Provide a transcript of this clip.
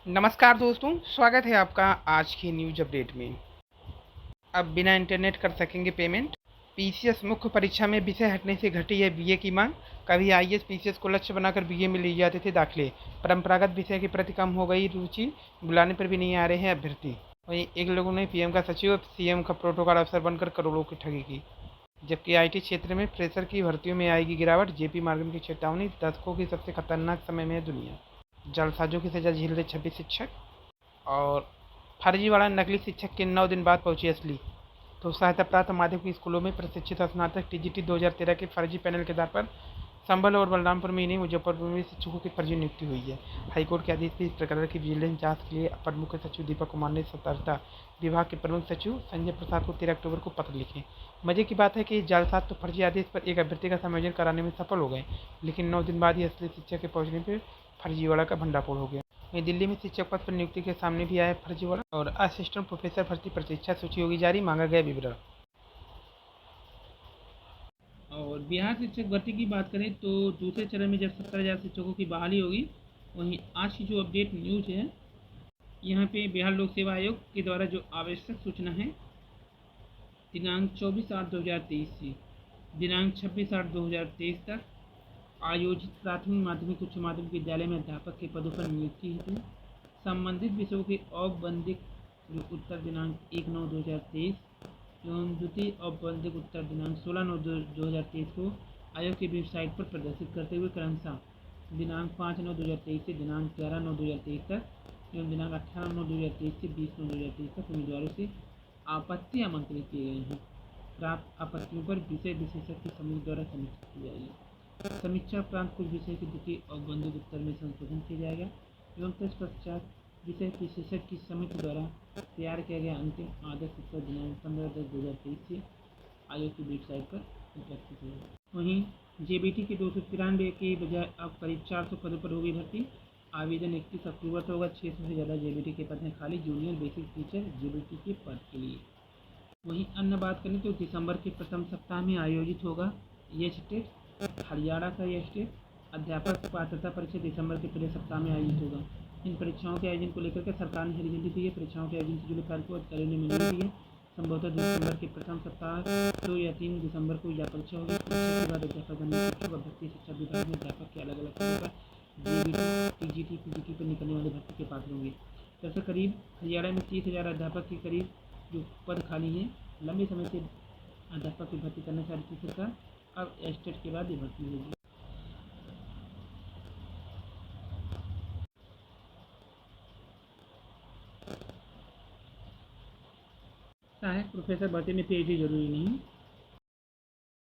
नमस्कार दोस्तों, स्वागत है आपका आज की न्यूज अपडेट में। अब बिना इंटरनेट कर सकेंगे पेमेंट। पीसीएस मुख्य परीक्षा में विषय हटने से घटी है बीए की मांग। कभी आईएएस पीसीएस को लक्ष्य बनाकर बीए में लिए जाते थे दाखिले। परंपरागत विषय के प्रति कम हो गई रुचि, बुलाने पर भी नहीं आ रहे हैं अभ्यर्थी। वहीं एक लोगों ने पीएम का सचिव और सीएम का प्रोटोकॉल अफसर बनकर करोड़ों की ठगी की। जबकि आईटी क्षेत्र में फ्रेशर की भर्तियों में आएगी गिरावट। जेपी मॉर्गन की चेतावनी, दशकों की सबसे खतरनाक समय में है दुनिया। जालसाजों की सजा झेल रहे 26 शिक्षक। और फर्जीवाड़ा नकली शिक्षक के 9 दिन बाद पहुंची असली। तो सहायता प्राप्त माध्यमिक स्कूलों में प्रशिक्षित स्नातक टीजीटी 2013 के फर्जी पैनल के आधार पर संभल और बलरामपुर में ही नहीं, मुजफ्फरपुर में शिक्षकों की फर्जी नियुक्ति हुई है। हाईकोर्ट के आदेश पर इस प्रकार की विजिलेंस जांच के लिए अपर मुख्य सचिव दीपक कुमार ने सतर्कता विभाग के प्रमुख सचिव संजय प्रसाद को 13 अक्टूबर को पत्र लिखे। मजे की बात है कि जालसाज तो फर्जी आदेश पर एक अभ्यर्थी का समायोजन कराने में सफल हो गए, लेकिन 9 दिन बाद ही असली शिक्षक के पहुंचने पर फर्जीवाड़ा का भंडाफोड़ हो गया। वहीं दिल्ली में शिक्षक पद पर नियुक्ति के सामने भी आया फर्जीवाड़ा। और असिस्टेंट प्रोफेसर भर्ती प्रतीक्षा सूची होगी जारी, मांगा गया विवरण। और बिहार शिक्षक भर्ती की बात करें तो दूसरे चरण में जब 70,000 शिक्षकों की बहाली होगी। वहीं आज की जो अपडेट न्यूज है, यहाँ पे बिहार लोक सेवा आयोग के द्वारा जो आवश्यक सूचना है, दिनांक 24/8/2023 से दिनांक 26/8/2023 तक आयोजित प्राथमिक माध्यमिक उच्च माध्यमिक विद्यालय में अध्यापक के पदों पर नियुक्ति हेतु संबंधित विषयों के औपबंधिक जो उत्तर दिनांक 1/9/2023 एवं द्वितीय औपबंधिक उत्तर दिनांक 16/9/2023 को आयोग की वेबसाइट पर प्रदर्शित करते हुए क्रमशः दिनांक 5/9/2023 से दिनांक 11/9/2023 तक एवं दिनांक 18/9/2023 से 20/9/2023 तक उम्मीदवारों से आपत्ति आमंत्रित किए गए हैं। प्राप्त आपत्तियों पर विषय विशेषज्ञ की समिति द्वारा समीक्षा की जाएगी। समीक्षा उपरांत कुछ विषय के द्वितीय औपबंधिक उत्तर में संशोधन किया जाएगा एवं तत्पश्चात विषय विशेषज्ञ की समिति द्वारा तैयार किया गया अंतिम आदर्श उत्तर दिनांक 15/10/2023 से आयोग की वेबसाइट पर उपस्थित होगा। वहीं जेबीटी के 293 के बजाय अब करीब 400 पदों पर होगी भर्ती। आवेदन 31 अक्टूबर तक होगा। 600 से ज़्यादा जेबीटी के पद हैं खाली जूनियर बेसिक टीचर जेबीटी के पद के लिए। वहीं अन्य बात करें तो दिसंबर के प्रथम सप्ताह में आयोजित होगा यह टेट, हरियाणा का यह टेट। अध्यापक पात्रता परीक्षा दिसंबर के पहले सप्ताह में आयोजित होगा। इन परीक्षाओं के आयोजन को लेकर के सरकार ने हरी झंडी दी है। परीक्षाओं के आयोजन से जुड़े कार्य को अधिकारियों ने मंजूरी दी है। संभवतः दिसंबर के प्रथम सप्ताह 2 या 3 दिसंबर को यह परीक्षा होगी। परीक्षा के बाद अध्यापक बनने के इच्छुक अभ्यर्थी शिक्षा विभाग में अध्यापक के अलग अलग पदों पर जेबीटी, टीजीटी, पीजीटी पर निकलने वाले भर्ती के पात्र होंगे। दरअसल करीब हरियाणा में 30,000 अध्यापक के करीब जो पद खाली हैं, लंबे समय से अध्यापक की भर्ती करना चाह रही थी सरकार, अब एस्टेट के बाद ये भर्ती होगी। सहायक प्रोफेसर भर्ती में पीएचडी जरूरी नहीं है।